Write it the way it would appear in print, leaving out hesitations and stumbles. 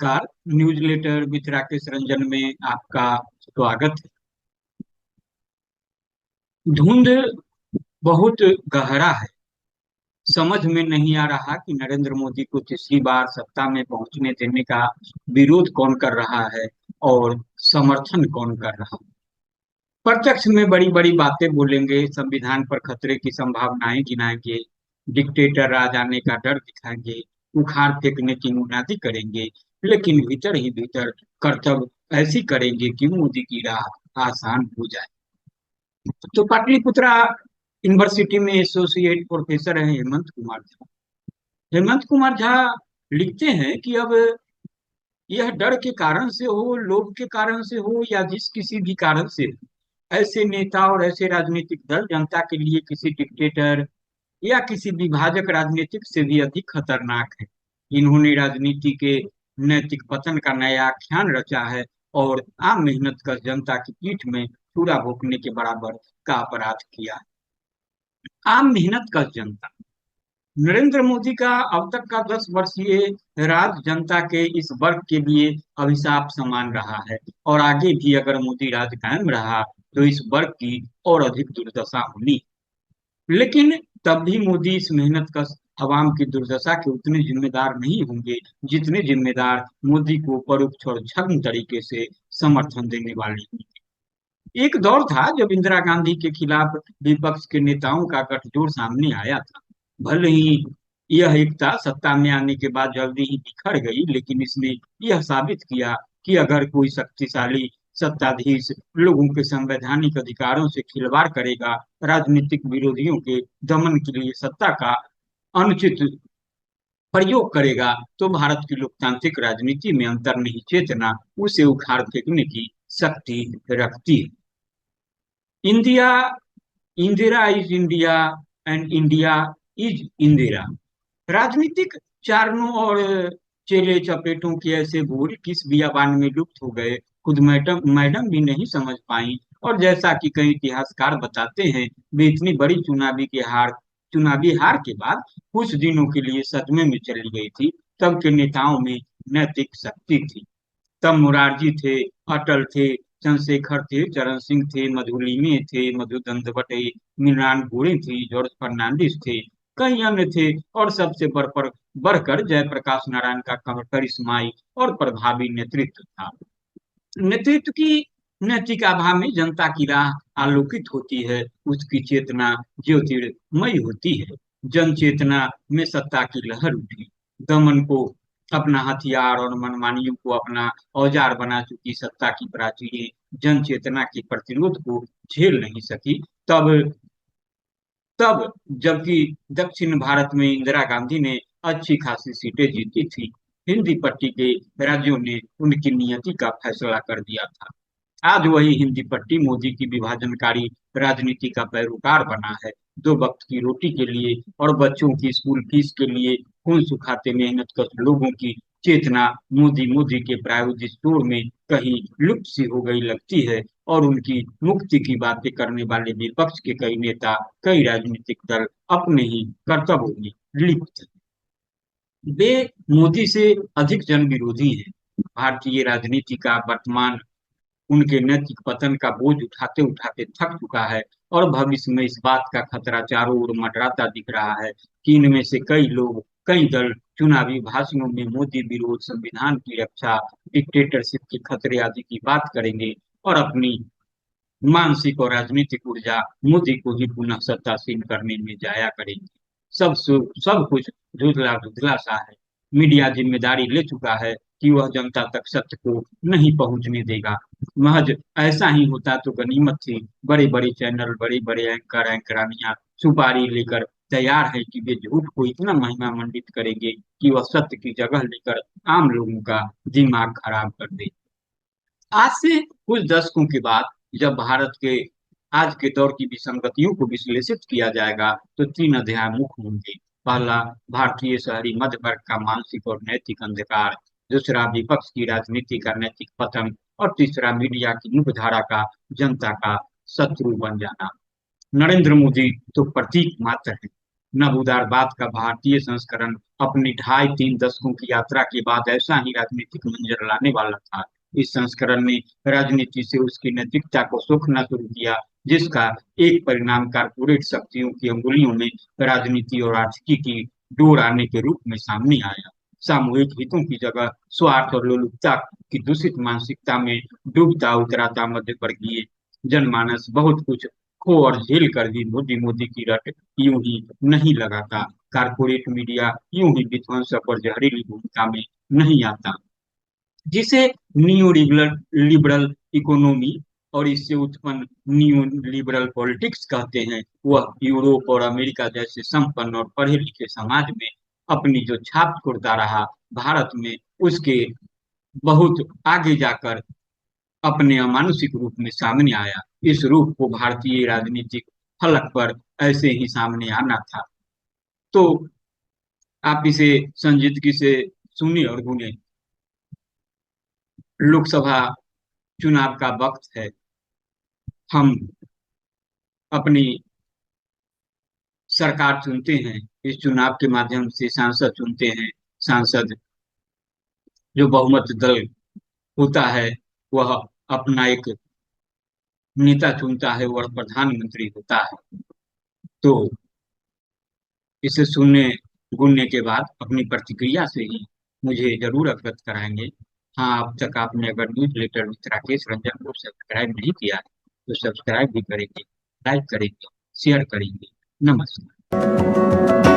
नमस्कार। Newsletter with Rakesh Ranjan में आपका स्वागत है। धुंध बहुत गहरा है। समझ में नहीं आ रहा कि नरेंद्र मोदी को तीसरी बार सत्ता में पहुंचने देने का विरोध कौन कर रहा है और समर्थन कौन कर रहा है। प्रत्यक्ष में बड़ी बड़ी बातें बोलेंगे, संविधान पर खतरे की संभावनाएं गिनाएंगे, डिक्टेटर राज आने का डर दिखाएंगे, उखाड़ फेंकने की मुनादी करेंगे, लेकिन भीतर ही भीतर कर्तव्य ऐसी करेंगे कि मोदी की राह आसान हो जाए। तो पाटलिपुत्रा यूनिवर्सिटी में एसोसिएट प्रोफेसर हैं हेमंत कुमार झा। हेमंत कुमार झा लिखते हैं कि अब यह डर के कारण से हो, लोभ के कारण से हो या जिस किसी भी कारण से हो, ऐसे नेता और ऐसे राजनीतिक दल जनता के लिए किसी डिक्टेटर या किसी विभाजक राजनीतिक से भी अधिक खतरनाक है। इन्होंने राजनीति के नैतिक पतन का नया आख्यान रचा है और आम मेहनत कर जनता की पीठ में छुरा भोंकने के बराबर का अपराध किया है। आम मेहनत कर जनता, नरेंद्र मोदी का अब तक का 10 वर्षीय राज जनता के इस वर्ग के लिए अभिशाप समान रहा है और आगे भी अगर मोदी राज कायम रहा तो इस वर्ग की और अधिक दुर्दशा होनी। लेकिन तब भी मोदी इस मेहनत कश अवाम की दुर्दशा के उतने जिम्मेदार नहीं होंगे जितने जिम्मेदार मोदी को परोक्ष और छद्म तरीके से समर्थन देने वाले होंगे। एक दौर था जब इंदिरा गांधी के खिलाफ विपक्ष के नेताओं का गठजोड़ सामने आया था। भले ही यह एकता सत्ता में आने के बाद जल्दी ही बिखर गई, लेकिन इसने यह साबित किया कि अगर कोई शक्तिशाली सत्ताधीश लोगों के संवैधानिक अधिकारों से खिलवाड़ करेगा, राजनीतिक विरोधियों के दमन के लिए सत्ता का अनुचित प्रयोग करेगा, तो भारत की लोकतांत्रिक राजनीति में अंतर्निहित चेतना उसे उखाड़ फेंकने की शक्ति रखती है। India, Indira is India and India is Indira. राजनीतिक चारणों और चेले चपेटों के ऐसे बोल किस बियाबान में लुप्त हो गए, खुद मैडम मैडम भी नहीं समझ पाई। और जैसा कि कई इतिहासकार बताते हैं, वे इतनी बड़ी चुनावी हार के बाद कुछ दिनों के लिए सदमे में चली गई थी। तब के नेताओं में नैतिक शक्ति थी। तब मुरारजी थे, अटल थे, चंद्रशेखर थे, चरण सिंह थे, मधुलिमी थे, मधु दंडवते, मृणाल गोरे थी, जॉर्ज फर्नांडिस थे, कई अन्य थे। और सबसे बढ़कर जयप्रकाश नारायण का करिश्माई और प्रभावी नेतृत्व था। नेतृत्व की नैतिक आभा में जनता की राह आलोकित होती है, उसकी चेतना ज्योतिर्मयी होती है। जन चेतना में सत्ता की लहर उठी। दमन को अपना हथियार और मनमानियों को अपना औजार बना चुकी सत्ता की प्राचीरें जन चेतना के प्रतिरोध को झेल नहीं सकी। तब तब जबकि दक्षिण भारत में इंदिरा गांधी ने अच्छी खासी सीटें जीती थी, हिंदी पट्टी के राज्यों ने उनकी नियति का फैसला कर दिया था। आज वही हिंदी पट्टी मोदी की विभाजनकारी राजनीति का पैरोकार बना है। दो वक्त की रोटी के लिए और बच्चों की स्कूल फीस के लिए खून सुखाते मेहनत कर लोगों की चेतना मोदी मोदी के प्रायोजित शोर में कहीं लुप्त सी हो गई लगती है। और उनकी मुक्ति की बातें करने वाले विपक्ष के कई नेता, कई राजनीतिक दल अपने ही कर्तव्यों में लिप्त हैं। वे मोदी से अधिक जन विरोधी हैं। भारतीय राजनीति का वर्तमान उनके नैतिक पतन का बोझ उठाते उठाते थक चुका है और भविष्य में इस बात का खतरा चारों ओर मंडराता दिख रहा है कि इनमें से कई लोग, कई दल चुनावी भाषणों में मोदी विरोध, संविधान की रक्षा, डिक्टेटरशिप के खतरे आदि की बात करेंगे और अपनी मानसिक और राजनीतिक ऊर्जा मोदी को ही पुनः सत्तासीन करने में जाया करेंगे। सब कुछ धुंधला धुंधला सा है। मीडिया जिम्मेदारी ले चुका है कि वह जनता तक सत्य को नहीं पहुंचने देगा। महज ऐसा ही होता तो गनीमत थी। बड़े बड़े चैनल, बड़े बड़े एंकरानियां सुपारी लेकर तैयार है कि वे झूठ को इतना महिमा मंडित करेंगे कि वह सत्य की जगह लेकर आम लोगों का दिमाग खराब कर दे। आज से कुछ दशकों के बाद जब भारत के आज के दौर की विसंगतियों को विश्लेषित किया जाएगा तो 3 अध्याय मुख्य होंगे। पहला, भारतीय शहरी मध्य वर्ग का मानसिक और नैतिक अंधकार। दूसरा, विपक्ष की राजनीति का नैतिक पतन। और तीसरा, मीडिया की मुख्यधारा का जनता का शत्रु बन जाना। नरेंद्र मोदी तो प्रतीक मात्र है। नव उदारवाद का भारतीय संस्करण अपनी 2.5-3 दशकों की यात्रा के बाद ऐसा ही राजनीतिक मंजर लाने वाला था। इस संस्करण ने राजनीति से उसकी नैतिकता को सोखना शुरू किया, जिसका एक परिणाम कारपोरेट शक्तियों की अंगुलियों में राजनीति और आर्थिकी की डोर आने के रूप में सामने आया। सामूहिक हितों की जगह स्वार्थ और लोलुपता की दूषित मानसिकता में डूबता उतराता मध्य वर्गीय जनमानस बहुत कुछ खो और झेल कर भी मोदी मोदी की रट यूं ही नहीं लगाता। कारपोरेट मीडिया यूं ही विध्वंसक और जहरीली भूमिका में नहीं आता। जिसे नियो लिबरल लिबरल इकोनॉमी और इससे उत्पन्न नियो लिबरल पॉलिटिक्स कहते हैं, वह यूरोप और अमेरिका जैसे संपन्न और पढ़े लिखे समाज में अपनी जो छाप छोड़ता रहा, भारत में उसके बहुत आगे जाकर अपने अमानुषिक रूप में सामने आया। इस रूप को भारतीय राजनीतिक फलक पर ऐसे ही सामने आना था। तो आप इसे संजीदगी से सुने और गुने। लोकसभा चुनाव का वक्त है। हम अपनी सरकार चुनते हैं, इस चुनाव के माध्यम से सांसद चुनते हैं। सांसद जो बहुमत दल होता है, वह अपना एक नेता चुनता है, वह प्रधानमंत्री होता है। तो इसे सुनने गुनने के बाद अपनी प्रतिक्रिया से ही मुझे जरूर अवगत कराएंगे। हाँ, अब तक आपने अगर न्यूज लेटर मित्र राकेश रंजन को सब्सक्राइब नहीं किया है, तो सब्सक्राइब भी करेंगे, लाइक करेंगे, शेयर करेंगे। नमस्कार।